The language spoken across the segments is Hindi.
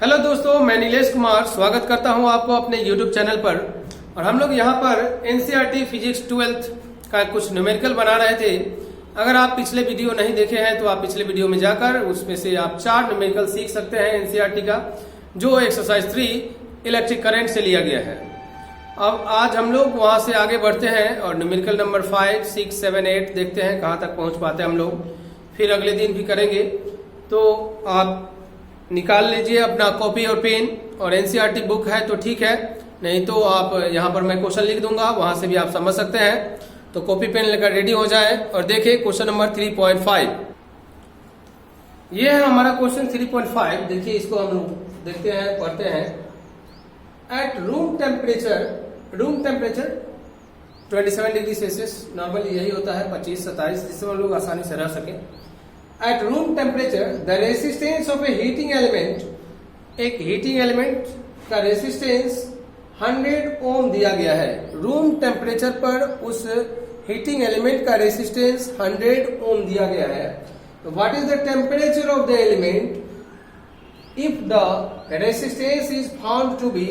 हेलो दोस्तों, मैं नीलेश कुमार स्वागत करता हूं आपको अपने YouTube चैनल पर। और हम लोग यहां पर एनसीईआरटी फिजिक्स 12th का कुछ न्यूमेरिकल बना रहे थे। अगर आप पिछले वीडियो नहीं देखे हैं तो आप पिछले वीडियो में जाकर उसमें से आप 4 न्यूमेरिकल सीख सकते हैं एनसीईआरटी का, जो एक्सरसाइज 3 इलेक्ट्रिक करंट से लिया गया है। अब आज हम लोग वहां से आगे बढ़ते हैं और न्यूमेरिकल नंबर 5, 6, 7, 8 देखते हैं कहाँ तक पहुंच पाते हैं हम लोग। फिर अगले दिन भी करेंगे। तो आप निकाल लीजिए अपना कॉपी और पेन, और एनसीईआरटी बुक है तो ठीक है, नहीं तो आप यहाँ पर मैं क्वेश्चन लिख दूंगा, वहां से भी आप समझ सकते हैं। तो कॉपी पेन लेकर रेडी हो जाए और देखिए क्वेश्चन नंबर 3.5। ये है हमारा क्वेश्चन 3.5। देखिए इसको हम लोग देखते हैं, पढ़ते हैं। Eight room temperature 27 degree Celsius, normally यही होता है 25-27, जिससे हम लोग आसानी से रह सके। At room temperature, the resistance of a heating element, एक हीटिंग एलिमेंट का रेसिस्टेंस 100 ओम दिया गया है। रूम टेम्परेचर पर उस हीटिंग एलिमेंट का रेसिस्टेंस 100 ओम दिया गया है। तो what is the temperature of the element if the resistance is found to be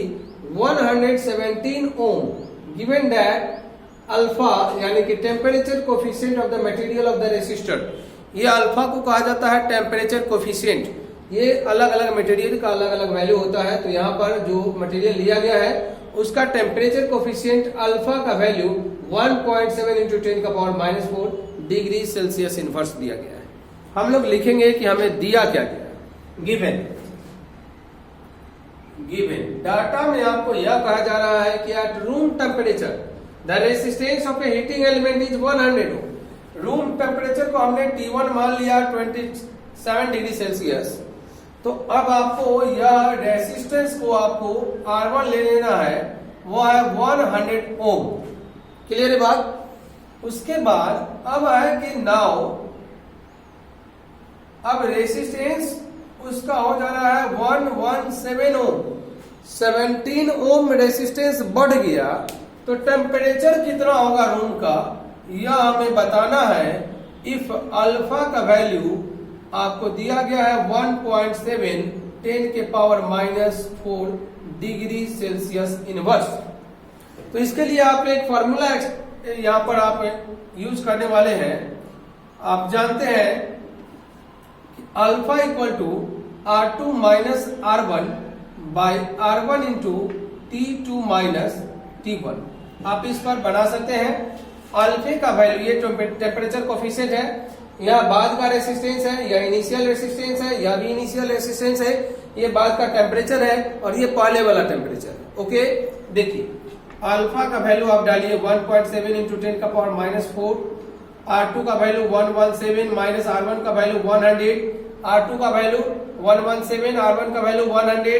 117 ohm, given that alpha यानी कि temperature coefficient of the material of the resistor. ये अल्फा को कहा जाता है टेम्परेचर कोफिशिएंट। ये अलग अलग मटेरियल का अलग अलग वैल्यू होता है। तो यहाँ पर जो मटेरियल लिया गया है उसका टेम्परेचर कोफिशिएंट अल्फा का value 1.7 into 10⁻⁻4 degree Celsius inverse दिया गया है। हम लोग लिखेंगे कि हमें दिया क्या गया। गिवन डाटा में आपको यह कहा जा रहा है कि at room temperature the resistance of a heating element is 100 ohm. Room temperature को हमने T1 मान लिया 27 डिग्री सेल्सियस। तो अब आपको यह रेसिस्टेंस को आपको R1 ले लेना है, वो है 100 ओम। क्लियर है बात। उसके बाद अब है कि नाउ अब रेसिस्टेंस उसका हो जा रहा है 117 ओम। 17 ओम रेसिस्टेंस बढ़ गया तो टेम्परेचर कितना होगा रूम का, यह हमें बताना है। इफ अल्फा का वैल्यू आपको दिया गया है 1.7 10⁻⁻4 डिग्री सेल्सियस इनवर्स। तो इसके लिए आप एक फॉर्मूला यहां पर आप यूज करने वाले हैं। आप जानते हैं कि alpha equal to R2 minus R1 by R1 into T2 minus T1। आप इस पर बना सकते हैं। अल्फे का वैल्यू ये टेम्परेचर कोफिशिएंट है, यह बाद का रेसिस्टेंस है, यह इनिशियल रेसिस्टेंस है, यह भी इनिशियल रेसिस्टेंस है, ये बाद का टेम्परेचर है और ये पहले वाला टेम्परेचर। ओके, देखिए अल्फा का वैल्यू आप डालिए 1.7 इंटू 10⁻⁻4, R2 का वैल्यू 117 माइनस R1 का वैल्यू 100, R2 का वैल्यू 117, R1 का वैल्यू 100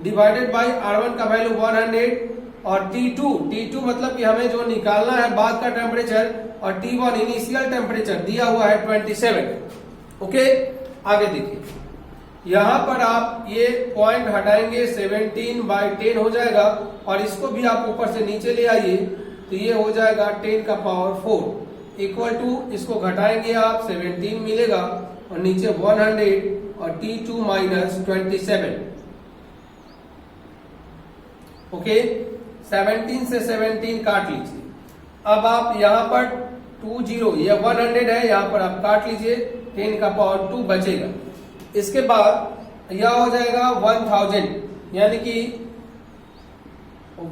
डिवाइडेड बाई R1 का वैल्यू 100 और T2 मतलब कि हमें जो निकालना है बाद का टेम्परेचर, और T1 इनिशियल टेम्परेचर दिया हुआ है 27। ओके, आगे देखिए यहां पर आप ये पॉइंट हटाएंगे 17/10 हो जाएगा, और इसको भी आप ऊपर से नीचे ले आइए तो ये हो जाएगा 10⁻4 इक्वल टू, इसको घटाएंगे आप 17 मिलेगा और नीचे 100 और T2 माइनस 27। ओके, 17 से 17 काट लीजिए। अब आप यहाँ पर 20, ये 100 है, यहाँ पर आप काट लीजिए, 10⁻2 बचेगा। इसके बाद यह हो जाएगा 1000, यानी कि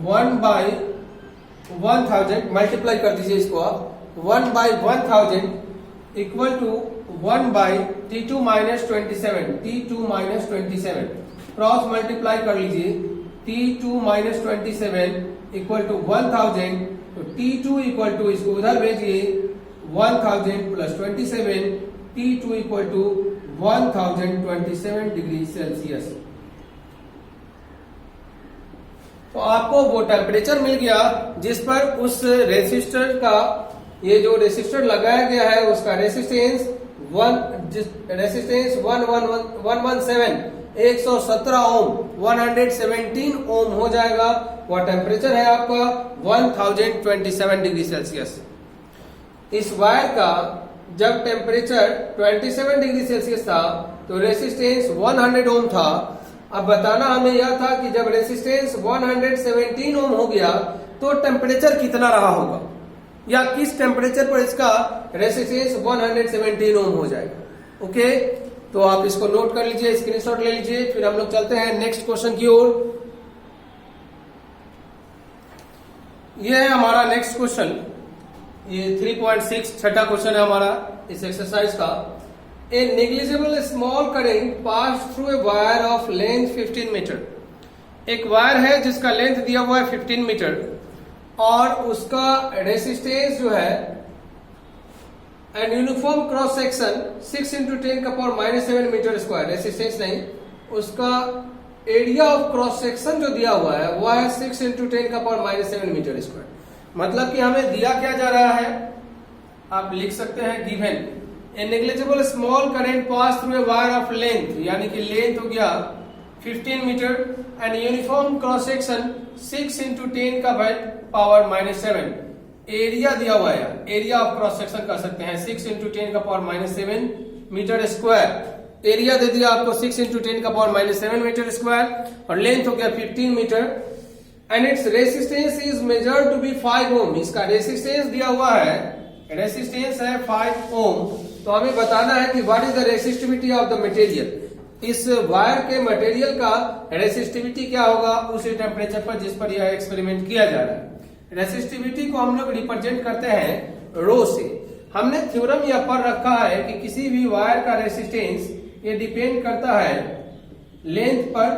1/1000 मल्टीप्लाई कर दीजिए इसको आप 1/1000 equal to 1/T2 minus 27 cross multiply कर लीजिए। T2 माइनस 27 इक्वल टू 1000, तो T2 इक्वल टू, इसको उधर भेजिए 1000 plus 27, T2 equal to 1027 degree Celsius. तो आपको वो टेम्परेचर मिल गया जिस पर उस रेसिस्टर का, ये जो रेसिस्टर लगाया गया है उसका रेसिस्टेंस 117 ओम 117 ओम हो जाएगा। वह टेम्परेचर है आपका 1027 डिग्री सेल्सियस। इस वायर का जब टेम्परेचर 27 डिग्री सेल्सियस था तो रेसिस्टेंस 100 ओम था। अब बताना हमें यह था कि जब रेसिस्टेंस 117 ओम हो गया तो टेम्परेचर कितना रहा होगा, या किस टेम्परेचर पर इसका रेसिस्टेंस 117 ओम हो जाएगा। ओके, तो आप इसको नोट कर लीजिए, स्क्रीनशॉट ले लीजिए। फिर हम लोग चलते हैं नेक्स्ट क्वेश्चन की ओर। ये है हमारा नेक्स्ट क्वेश्चन, ये 3.6 छठा क्वेश्चन है हमारा इस एक्सरसाइज का। A negligible small current pass through a wire of length 15 metre. एक वायर है जिसका लेंथ दिया हुआ है 15 मीटर और उसका रेसिस्टेंस जो है and uniform cross section 6 × 10⁻⁻7 metre square. Resistance नहीं, उसका एरिया ऑफ क्रॉस सेक्शन जो दिया हुआ है वह है 6 × 10⁻⁻7 मीटर स्क्वायर। मतलब कि हमें दिया क्या जा रहा है, आप लिख सकते हैं given a negligible small current pass through a wire of length, यानी कि लेंथ हो गया 15 metre and uniform cross section 6 × 10⁻⁻7। Area दिया हुआ है, एरिया ऑफ क्रॉस सेक्शन कर सकते हैं 6 × 10⁻⁷ मीटर स्क्वायर। एरिया दे दिया आपको 6 × 10⁻⁷ मीटर स्क्वायर और लेंथ हो गया 15 metre and its resistance is measured to be 5 ohm. इसका रेसिस्टेंस दिया हुआ है, रेसिस्टेंस है 5 ओम। तो हमें बताना है कि what is the resistivity of the material. इस वायर के मटेरियल का रेसिस्टिविटी क्या होगा उसी टेम्परेचर पर जिस पर यह एक्सपेरिमेंट किया जा रहा है। रेसिस्टिविटी को हम लोग रिप्रेजेंट करते हैं रो से। हमने थ्योरम यह पढ़ रखा है कि किसी भी वायर का रेसिस्टेंस ये डिपेंड करता है लेंथ पर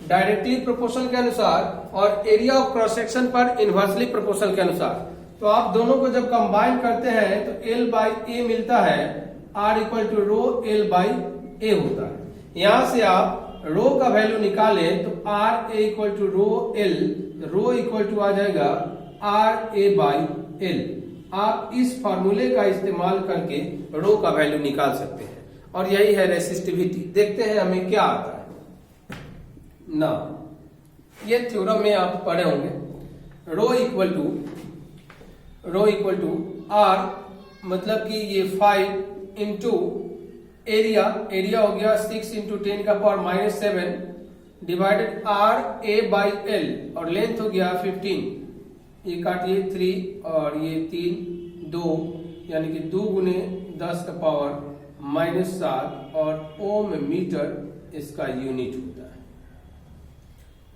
डायरेक्टली प्रोपोर्शनल के अनुसार और एरिया ऑफ क्रॉस सेक्शन पर इनवर्सली प्रोपोर्शनल के अनुसार। तो आप दोनों को जब कंबाइन करते हैं तो L/A मिलता है, R = ρL/A होता है। यहां से आप रो का वैल्यू निकालें तो RA = ρL, रो इक्वल आ जाएगा RA/L। आप इस फॉर्मूले का इस्तेमाल करके रो का वैल्यू निकाल सकते हैं और यही है रेसिस्टिविटी। देखते हैं हमें क्या आता है ना। ये थ्योरम में आप पढ़े होंगे, रो इक्वल टू R, मतलब कि ये 5 इंटू एरिया हो गया 6 × 10⁻⁷ डिवाइडेड RA/L और लेंथ हो गया 15। ये काटिए 3 और ये 3 2, यानी कि 2 × 10⁻⁻7 और ओम मीटर इसका यूनिट होता है।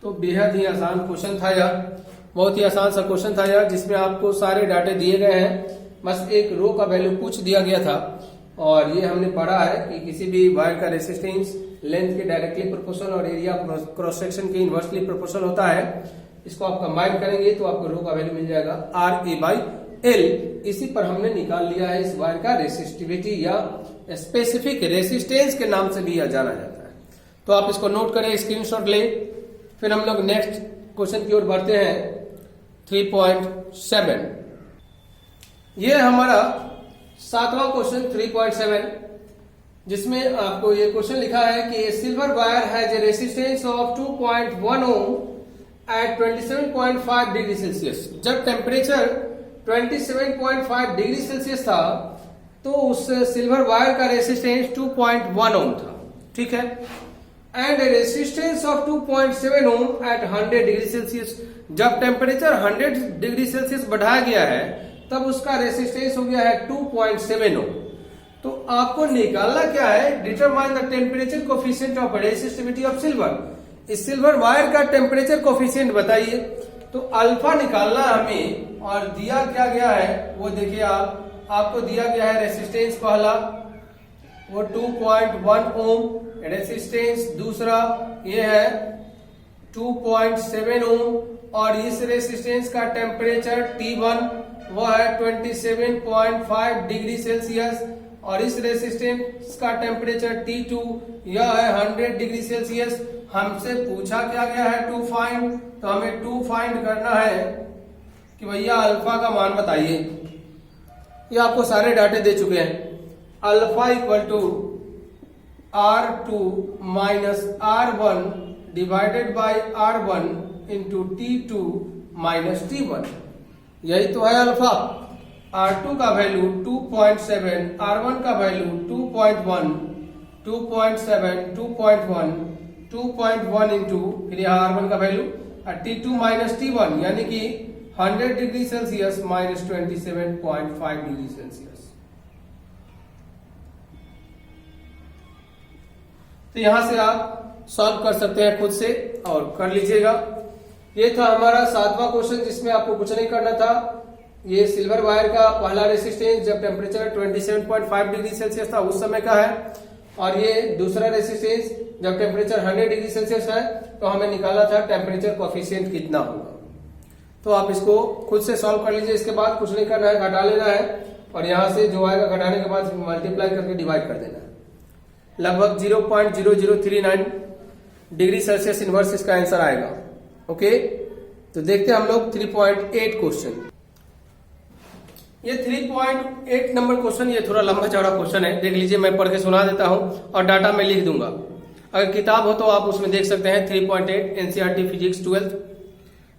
तो बेहद ही आसान क्वेश्चन था यह, बहुत ही आसान सा क्वेश्चन था यह, जिसमें आपको सारे डाटे दिए गए हैं, बस एक रो का वैल्यू पूछ दिया गया था। और ये हमने पढ़ा है कि किसी भी वायर का रेसिस्टेंस लेंथ के डायरेक्टली प्रोपोर्शनल और एरिया क्रॉस सेक्शन के इनवर्सली प्रोपोर्शनल होता है। इसको आप कंबाइन करेंगे तो आपको रो का वैल्यू मिल जाएगा RA/L। इसी पर हमने निकाल लिया है इस वायर का रेसिस्टिविटी या स्पेसिफिक रेसिस्टेंस के नाम से भी यह जाना जाता है। तो आप इसको नोट करें, स्क्रीनशॉट लें। फिर हम लोग नेक्स्ट क्वेश्चन की ओर बढ़ते हैं 3.7। ये हमारा 7वां क्वेश्चन 3.7, जिसमें आपको ये क्वेश्चन लिखा है कि silver wire has a resistance of 2.1 ohm at 27.5 degree Celsius. जब टेम्परेचर 27.5 डिग्री सेल्सियस था तो उस सिल्वर वायर का रेसिस्टेंस 2.1 ओम था, ठीक है। And a resistance of 2.7 ohm at 100 degree Celsius. जब टेम्परेचर 100 डिग्री सेल्सियस बढ़ाया गया है तब उसका रेसिस्टेंस हो गया है 2.7 ओम। तो आपको निकालना क्या है, determine the temperature coefficient of resistivity of silver. इस सिल्वर वायर का टेम्परेचर कोफिशिएंट बताइए। तो अल्फा निकालना हमें, और दिया क्या गया है वो देखिए आपको दिया गया है रेसिस्टेंस पहला वो 2.1 ओम, रेसिस्टेंस दूसरा ये है 2.7 ओम और इस रेसिस्टेंस का टेम्परेचर T1 वो है 27.5 डिग्री सेल्सियस और इस रेसिस्टेंस का टेम्परेचर T2 यह है 100 डिग्री सेल्सियस। हमसे पूछा क्या गया है टू फाइंड, तो हमें टू फाइंड करना है कि भैया अल्फा का मान बताइए। ये आपको सारे डाटे दे चुके हैं। Alpha = R2 - R1 divided by R1 into T2 - T1, यही तो है अल्फा। R2 का वैल्यू 2.7, R1 का वैल्यू 2.1, 2.7, 2.1, 2.1 इंटू फिर यहाँ R1 का वैल्यू और T2 माइनस T1 यानी कि 100 degree Celsius minus 27.5 degree Celsius. तो यहां से आप सॉल्व कर सकते हैं खुद से और कर लीजिएगा। ये था हमारा 7वां क्वेश्चन जिसमें आपको कुछ नहीं करना था। ये सिल्वर वायर का पहला रेसिस्टेंस जब टेम्परेचर 27.5 डिग्री सेल्सियस था उस समय का है, और ये दूसरा रेसिस्टेंस जब टेम्परेचर 100 डिग्री सेल्सियस है तो हमें निकाला था टेम्परेचर कोफिशिएंट कितना होगा। तो आप इसको खुद से सॉल्व कर लीजिए। इसके बाद कुछ नहीं करना है, घटा लेना है और यहां से जो आएगा घटाने के बाद मल्टीप्लाई करके डिवाइड कर देना है। लगभग 0.0039 डिग्री सेल्सियस इनवर्स इसका आंसर आएगा। ओके, तो देखते हैं हम लोग 3.8 क्वेश्चन। ये 3.8 नंबर क्वेश्चन ये थोड़ा लंबा चौड़ा क्वेश्चन है, देख लीजिए। मैं पढ़ के सुना देता हूं और डाटा मैं लिख दूंगा। अगर किताब हो तो आप उसमें देख सकते हैं 3.8 NCERT physics 12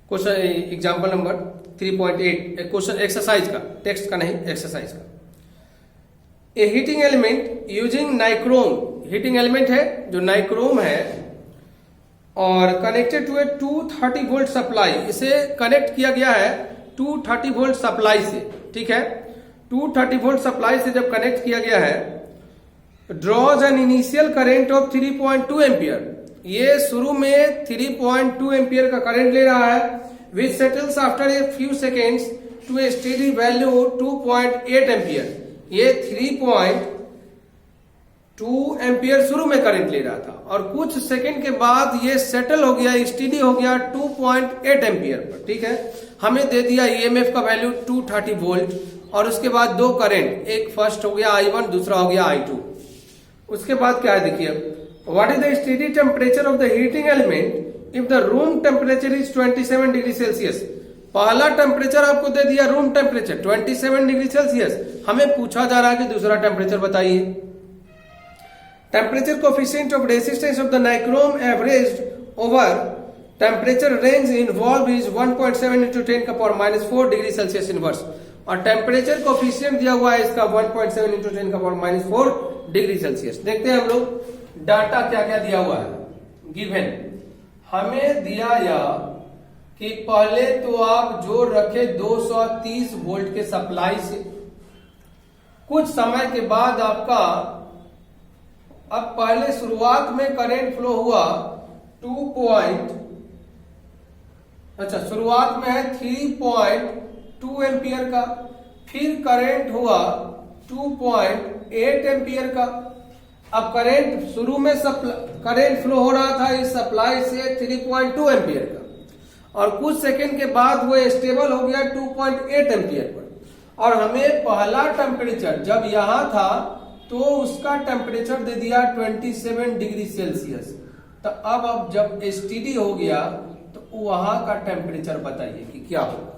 question example number 3.8 question exercise का, टेक्स्ट का नहीं, एक्सरसाइज का। A heating element using nichrome, heating element है जो नाइक्रोम है और connected to a 230 volt supply, इसे कनेक्ट किया गया है 230 वोल्ट सप्लाई से। ठीक है, 230 वोल्ट सप्लाई से जब कनेक्ट किया गया है, draws an initial current of 3.2 ampere, ये शुरू में 3.2 एम्पियर का करंट ले रहा है, which settles after a few seconds to a steady value 2.8 ampere. ये 3.2 एम्पियर शुरू में करंट ले रहा था और कुछ सेकंड के बाद ये सेटल हो गया, स्टेडी हो गया 2.8 एम्पियर पर। ठीक है, हमें दे दिया ईएमएफ का वैल्यू 230 वोल्ट और उसके बाद दो करंट, एक फर्स्ट हो गया I1, दूसरा हो गया I2। उसके बाद क्या है देखिए, what is the steady temperature of the heating element if the room temperature is 27 degree Celsius. पहला टेम्परेचर आपको दे दिया रूम टेम्परेचर 27 डिग्री सेल्सियस, हमें पूछा जा रहा है कि दूसरा टेम्परेचर बताइए। Temperature coefficient of resistance of the nichrome average over temperature range involve is 1.7 into 10⁻⁻4 degree Celsius inverse, और टेम्परेचर कोफिशिएंट दिया हुआ है इसका 1.7 इंटू 10⁻⁻4 डिग्री सेल्सियस। देखते हैं हम लोग डाटा क्या क्या दिया हुआ है। गिवन हमें दिया या कि पहले तो आप जोड़ रखे 230 वोल्ट के सप्लाई से, कुछ समय के बाद आपका, अब पहले शुरुआत में करंट फ्लो हुआ शुरुआत में है 3.2 एम्पियर का, फिर करंट हुआ 2.8 एम्पियर का। अब करंट शुरू में करंट फ्लो हो रहा था इस सप्लाई से 3.2 एम्पियर का और कुछ सेकंड के बाद वो स्टेबल हो गया 2.8 एम्पियर पर, और हमें पहला टेम्परेचर जब यहां था तो उसका टेम्परेचर दे दिया 27 डिग्री सेल्सियस। तो अब जब स्टेडी हो गया तो वहां का टेम्परेचर बताइए कि क्या होगा।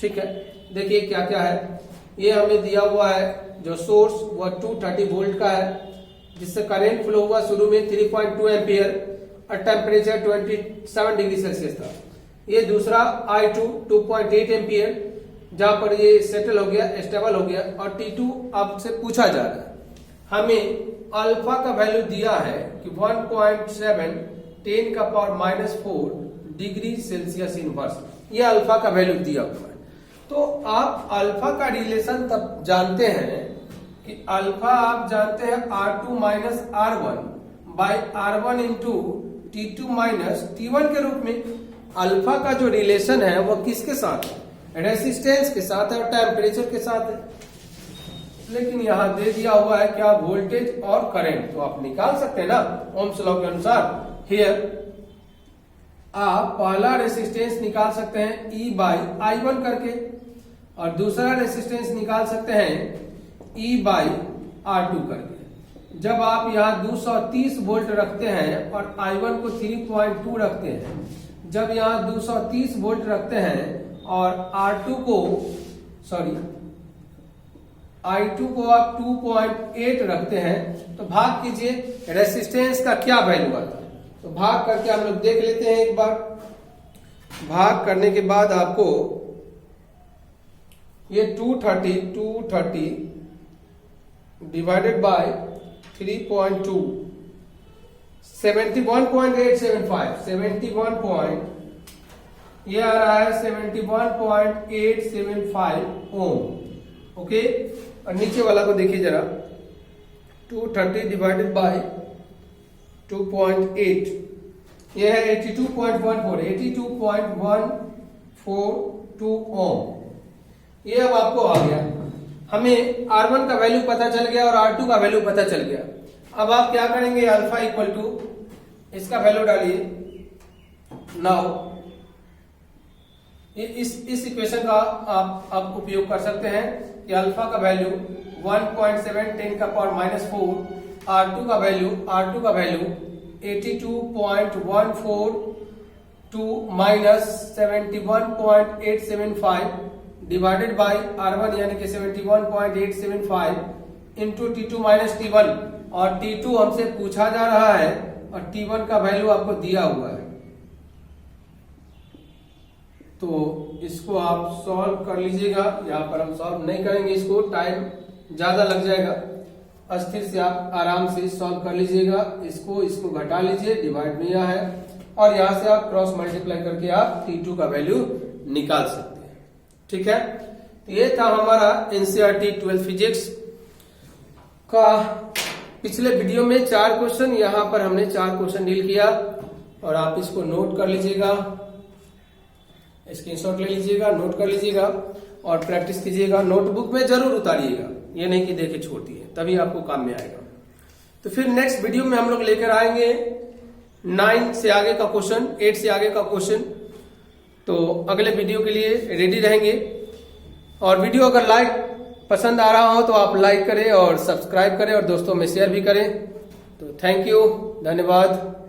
ठीक है, देखिए क्या क्या है। ये हमें दिया हुआ है जो सोर्स वो 230 वोल्ट का है जिससे करंट फ्लो हुआ शुरू में 3.2 एम्पियर और टेम्परेचर 27 डिग्री सेल्सियस था। ये दूसरा I2 2.8 एम्पियर जहां पर ये सेटल हो गया, स्टेबल हो गया, और T2 आपसे पूछा जा रहा है। हमें अल्फा का वैल्यू दिया है कि 1.7 10⁻⁻4 डिग्री सेल्सियस इनवर्स, ये अल्फा का वैल्यू दिया हुआ है। तो आप अल्फा का रिलेशन तब जानते हैं कि अल्फा आप जानते हैं R2 minus R1 by R1 into T2 minus T1 के रूप में। अल्फा का जो रिलेशन है वो किसके साथ है? रेसिस्टेंस के साथ है और टेम्परेचर के साथ है। लेकिन यहां दे दिया हुआ है क्या? वोल्टेज और करंट, तो आप निकाल सकते हैं ना ओम्स लॉ के अनुसार। हियर आप पहला रेसिस्टेंस निकाल सकते हैं E बाई I1 करके, और दूसरा रेसिस्टेंस निकाल सकते हैं E बाई R2 करके। जब आप यहाँ 230 वोल्ट रखते हैं और I1 को 3.2 रखते हैं, जब यहाँ 230 वोल्ट रखते हैं और I2 को आप 2.8 रखते हैं, तो भाग कीजिए रेसिस्टेंस का क्या वैल्यू आता है। तो भाग करके हम लोग देख लेते हैं एक बार। भाग करने के बाद आपको ये 230 डिवाइडेड बाय 3.2 71.875, 71 ये आ रहा है 71.875 ओम। ओके, और नीचे वाला को देखिए जरा, 230 डिवाइडेड बाय 2.8, ये है 82.14 ओम। ये अब आपको आ गया, हमें R1 का वैल्यू पता चल गया और R2 का वैल्यू पता चल गया। अब आप क्या करेंगे, अल्फा इक्वल टू इसका वैल्यू डालिए। नाउ इस इक्वेशन का आप उपयोग कर सकते हैं कि अल्फा का वैल्यू 1.7 10 का पावर -4, R2 का value 82.142 minus 71.875 divided by R1 यानी कि 71.875 इंटू T2 माइनस T1, और T2 हमसे पूछा जा रहा है और T1 का वैल्यू आपको दिया हुआ है। तो इसको आप सॉल्व कर लीजिएगा। यहाँ पर हम सॉल्व नहीं करेंगे, इसको टाइम ज्यादा लग जाएगा। अस्थिर से आप आराम से सॉल्व कर लीजिएगा। इसको घटा लीजिए, डिवाइड में यह है, और यहाँ से आप क्रॉस मल्टीप्लाई करके आप T2 का वैल्यू निकाल सकते हैं। ठीक है, तो ये था हमारा एनसीईआरटी 12th फिजिक्स का पिछले वीडियो में 4 क्वेश्चन। यहाँ पर हमने 4 क्वेश्चन डील किया, और आप इसको नोट कर लीजिएगा, स्क्रीनशॉट ले लीजिएगा, नोट कर लीजिएगा और प्रैक्टिस कीजिएगा। नोटबुक में जरूर उतारिएगा, ये नहीं कि देखे छोड़ दिए, तभी आपको काम में आएगा। तो फिर नेक्स्ट वीडियो में हम लोग लेकर आएंगे 9 से आगे का क्वेश्चन, 8 से आगे का क्वेश्चन। तो अगले वीडियो के लिए रेडी रहेंगे। और वीडियो अगर लाइक पसंद आ रहा हो तो आप लाइक करें और सब्सक्राइब करें और दोस्तों में शेयर भी करें। तो थैंक यू, धन्यवाद।